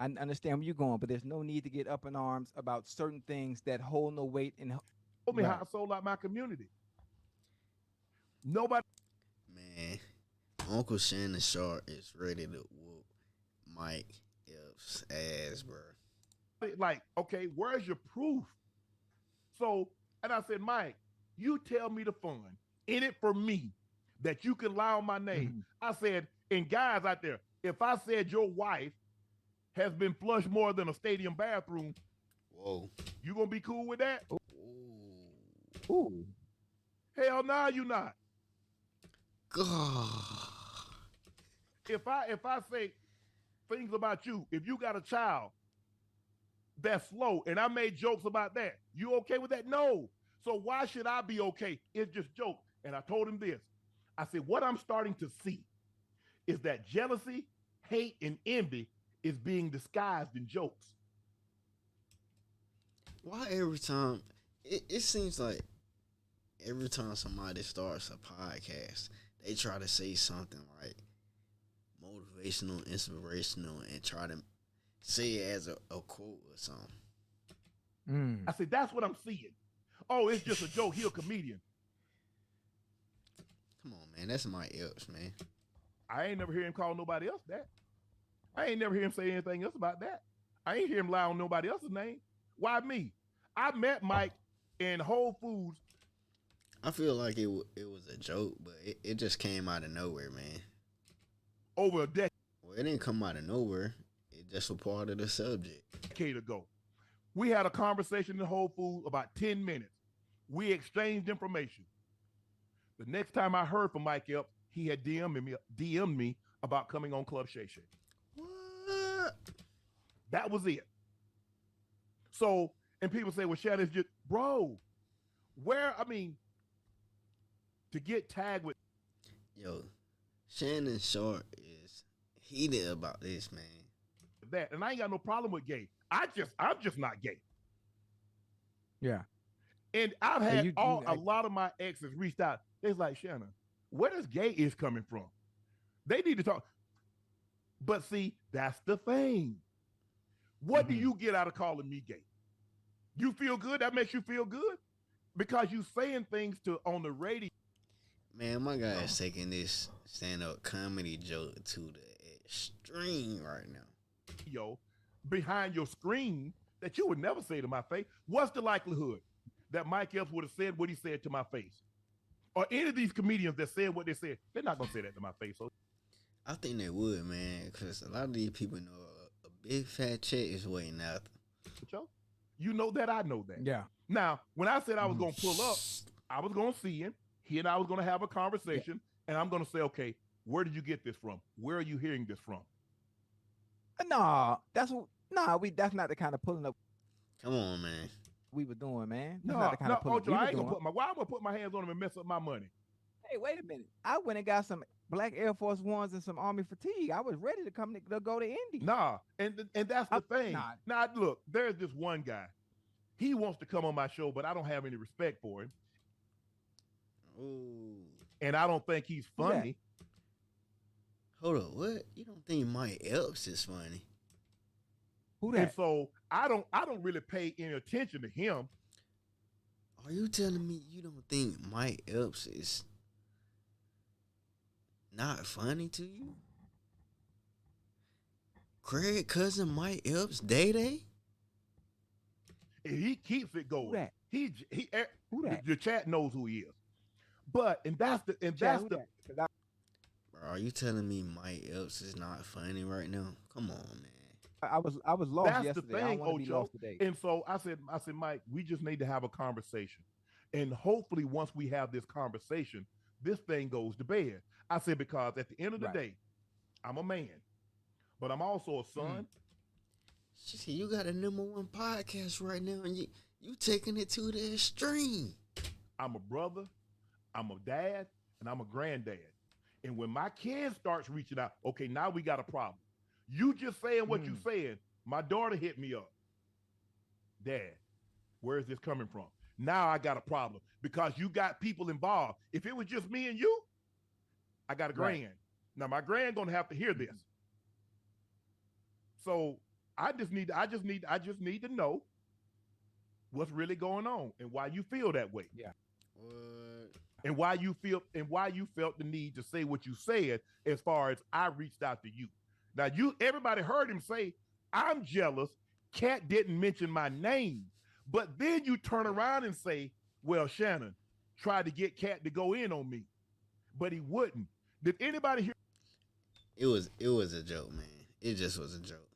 I understand where you're going, but there's no need to get up in arms about certain things that hold no weight in. Told me how Right. I sold out my community. Nobody Man, Uncle Shannon Sharpe is ready to whoop Mike Epps' ass, bro. like, okay, where's your proof? So, and I said, Mike, you tell me the fun in it for me that you can lie on my name. Mm-hmm. I said, and guys out there, if I said your wife has been flushed more than a stadium bathroom, Whoa. you gonna be cool with that? Ooh. Ooh. Hell no, you not. God. If I say things about you, if you got a child that's slow and I made jokes about that, you okay with that? No. So why should I be okay? It's just joke. And I told him this. I said, what I'm starting to see is that jealousy, hate, and envy is being disguised in jokes. Why every time it seems like every time somebody starts a podcast, they try to say something like motivational, inspirational, and try to say it as a quote or something. I said, that's what I'm seeing. Oh, it's just a joke. He a comedian. Come on, man. That's Mike Epps, man. I ain't never hear him call nobody else that. I ain't never hear him say anything else about that. I ain't hear him lie on nobody else's name. Why me? I met Mike in Whole Foods I feel like it was a joke, but it just came out of nowhere, man. over a Well, it didn't come out of nowhere. It just was part of the subject. decade ago. We had a conversation in Whole Foods about 10 minutes. We exchanged information. The next time I heard from Mike Epps, he had DM'd me about coming on Club Shay Shay. What? That was it. So, and people say, well, Shannon's just, bro, where, I mean, to get tagged with Yo, Shannon Sharpe is heated about this, man. that, and I ain't got no problem with gay. I'm just not gay. Yeah. And I've Hey, had a lot of my exes reached out. They're like, Shannon, where does gay is coming from? They need to talk. But see, that's the thing. What do you get out of calling me gay? You feel good? That makes you feel good? Because you saying things to on the radio. Man, my guy is taking this stand-up comedy joke to the extreme right now. Behind your screen that you would never say to my face. What's the likelihood that Mike Epps would have said what he said to my face? Or any of these comedians that said what they said, they're not going to say that to my face. So I think they would, man, because a lot of these people know a big fat check is waiting out. you know that, I know that. Yeah. Now, when I said I was going to pull up, I was going to see him. He and I was going to have a conversation, and I'm going to say, okay, where did you get this from? Where are you hearing this from? Nah, that's not the kind of pulling up Come on, man. we were doing, man. That's not the kind of pulling up Ocho, we I were ain't doing. gonna why am I gonna put my hands on him and mess up my money? Hey, wait a minute. I went and got some black Air Force Ones and some Army fatigue. I was ready to go to Indy. Nah, and that's the thing. Nah. Now, look, there's this one guy. He wants to come on my show, but I don't have any respect for him. Ooh. And I don't think he's funny. Hold up, what? You don't think Mike Epps is funny? Who that? And so I don't really pay any attention to him. Are you telling me you don't think Mike Epps is not funny to you? Craig cousin Mike Epps, Day? And he keeps it going. Who that? Who that? The chat knows who he is. But that's the Bro, are you telling me Mike Epps is not funny right now? Come on, man. I was lost that's yesterday. the thing, I don't want to be Ocho. lost today. And so I said, Mike, we just need to have a conversation. And hopefully once we have this conversation, this thing goes to bed. I said, because at the end of the day, I'm a man, but I'm also a son. She said, you got a #1 podcast right now, and you taking it to the extreme. I'm a brother, I'm a dad, and I'm a granddad. And when my kid starts reaching out, okay, now we got a problem. You just saying what you saying. My daughter hit me up. Dad, where is this coming from? Now I got a problem because you got people involved. If it was just me and you, I got a grand. Now my grand gonna have to hear this. So I just need to know what's really going on and why you feel that way. Yeah. What? And why you felt the need to say what you said as far as I reached out to you. Now everybody heard him say, I'm jealous. Cat didn't mention my name. But then you turn around and say, well, Shannon tried to get Cat to go in on me, but he wouldn't. Did anybody It was a joke, man. It just was a joke.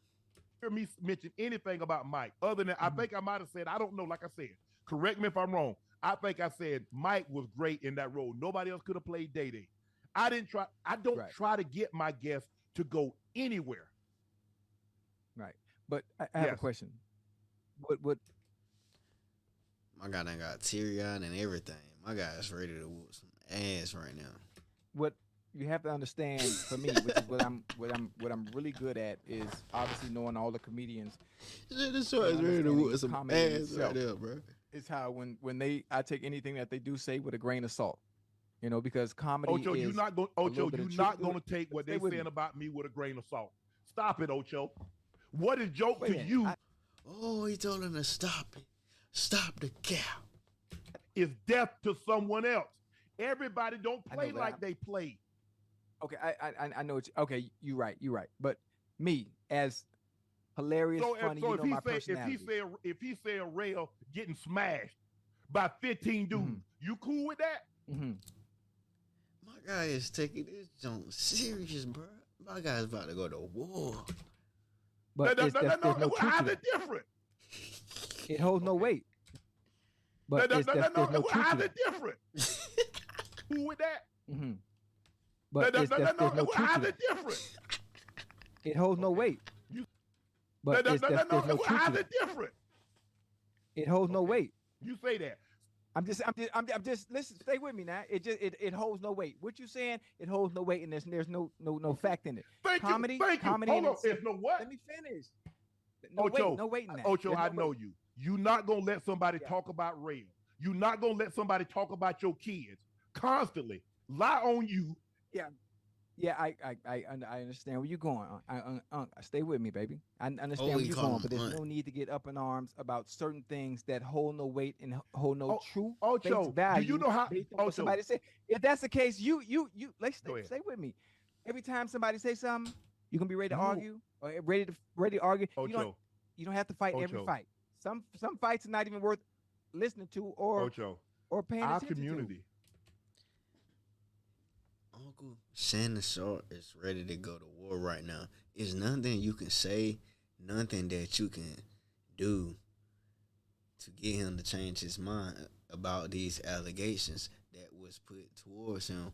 hear me mention anything about Mike other than I think I might have said, I don't know, like I said, correct me if I'm wrong. I think I said Mike was great in that role. Nobody else could have played Day Day. I don't Right. try to get my guests to go anywhere. Right. But I have a Yes. question. What My guy done got teary eyed and everything. My guy's ready to whoop some ass right now. what you have to understand for me, which is what I'm really good at, is obviously knowing all the comedians. This And short's ready to understanding whoop some comedy ass itself. right there, bro. Is how when I take anything that they do say with a grain of salt, because comedy Ocho, is you're not going. a little Ocho, bit you're of truth not to going it. to take what Stay they're with saying me. about me with a grain of salt. Stop it, Ocho. What is joke Wait a to minute. you Oh, he told him to stop it. Stop the cow. is death to someone else. Everybody don't I play know, but like they play. okay, I know. Okay, you're right. You're right. But me, as hilarious, So, funny, so if my he say personality. if he say a rail getting smashed by 15 dudes, Mhm. you cool with that? hmm My guy is taking this junk serious, bro. My guy's about to go to war. But there's no truth to How's that. it different? It holds no Okay. weight. But there's no truth to How's that. it different? Cool with that? hmm But there's no truth to How's that. it different? It holds no Okay. weight. You But there's no truth to how's that. it different? It holds no Okay. weight. You say that. I'm just listen. Stay with me now. It holds no weight. What you saying? It holds no weight, and there's no fact in it. Thank Comedy, you. Thank you. comedy, Hold and on. There's no what? let me finish. No Ocho, weight, no weight in that. Ocho, There's I no know weight. you. You're not gonna let somebody Yeah. talk about rail. You're not gonna let somebody talk about your kids constantly. Lie on you. Yeah, I understand where you're going. Stay with me, baby. I understand Oh, where he you're called going, him but there's Aunt. no need to get up in arms about certain things that hold no weight and hold no Oh, true face Ocho, do value. you know how? Based on what Ocho, somebody said. If that's the case, let's go ahead. stay with me. Every time somebody say something, you're gonna be ready to No, argue or ready to argue. Ocho, You don't have to fight every Ocho, fight. Some fights are not even worth listening to Ocho. or paying Our attention community. Uncle Shannon Sharpe is ready to go to war right now. There's nothing you can say, nothing that you can do to get him to change his mind about these allegations that was put towards him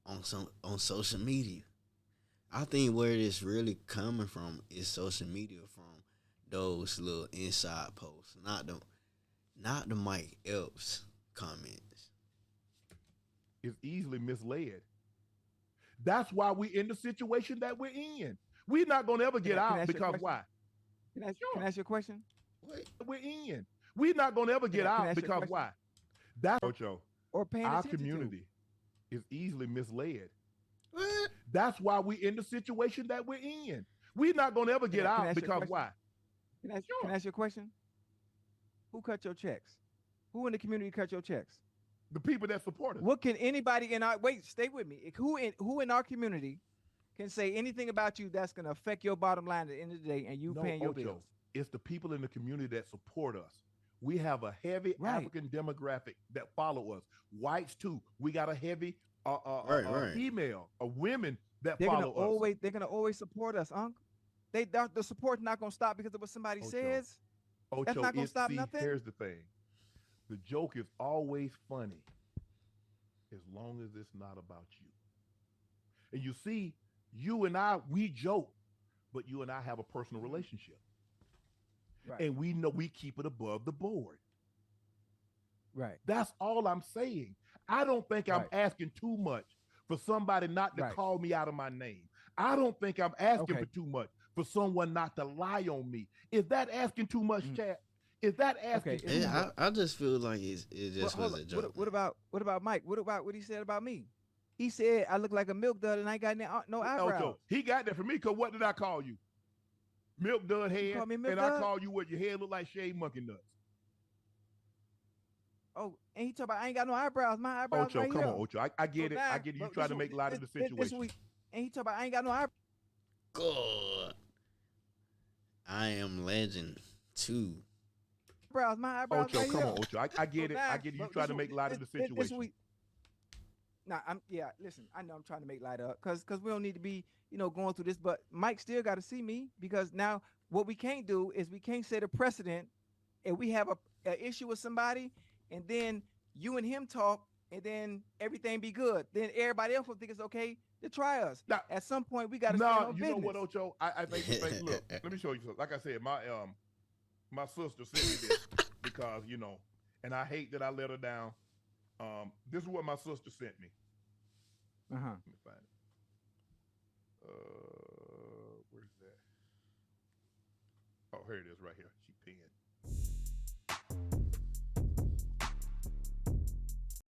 on social media. I think where it's really coming from is social media from those little inside posts, not the Mike Epps comments. Is easily misled. That's why we're in the situation that we're in. We're not gonna ever get Can I out ask you a because question? why? Can I Sure. ask you a question? Wait, We're in. We're not gonna ever get Can I out ask you a because question? why? That's Ocho. Or paying Our attention community is easily misled. what? That's why we're in the situation that we're in. We're not gonna ever get Can I out ask you a because question? why? to? Can Sure. I ask you a question? Who cut your checks? Who in the community cut your checks? The people that support us. What can anybody in our stay with me? Who in our community can say anything about you that's gonna affect your bottom line at the end of the day and you No, paying your Ocho. bills? It's the people in the community that support us. We have a heavy Right. African demographic that follow us. Whites too. We got a heavy Right. female, women that They're gonna follow us. always support us, Unc. The support's not gonna stop because of what somebody Ocho. says. That's Ocho, not gonna stop see, nothing. here's the thing. The joke is always funny as long as it's not about you. And you see, you and I, we joke, but you and I have a personal relationship. Right. And we know we keep it above the board. Right. That's all I'm saying. I don't think I'm Right. asking too much for somebody not to Right. call me out of my name. I don't think I'm asking Okay. for too much for someone not to lie on me. Is that asking too much, Mhm. chat? Is that asking Okay, too it's much? I just feel like it just Well, was hold a on. joke. What about Mike? What about what he said about me? He said I look like a milk dud and I ain't got no eyebrows. Ocho, he got that for me because what did I call you? Milk dud You head, call me Milk and I Dud? call you what your head look like shaved monkey nuts. Oh, and he talk about I ain't got no eyebrows. My eyebrows Ocho, right come here. on, Ocho. I So get it. I now, get it. You but trying to make light of the this situation. week, and he talk about I ain't got no eyebrows. God, I am legend too. My eyebrows Ocho, right come here. on, Ocho. I So get it. I now, get it. You but trying to make light of the this situation. week. Nah, listen, I know I'm trying to make light up because we don't need to be, going through this, but Mike still got to see me because now what we can't do is we can't set a precedent and we have a issue with somebody and then you and him talk and then everything be good. Then everybody else will think it's okay to try us. Now, At some point we got to stand no, on you know business. what, Ocho? I think look, let me show you something. Like I said, my sister sent me this because, and I hate that I let her down. This is what my sister sent me. Uh-huh. Let me find it. Where's that? Oh, here it is right here. She pinned.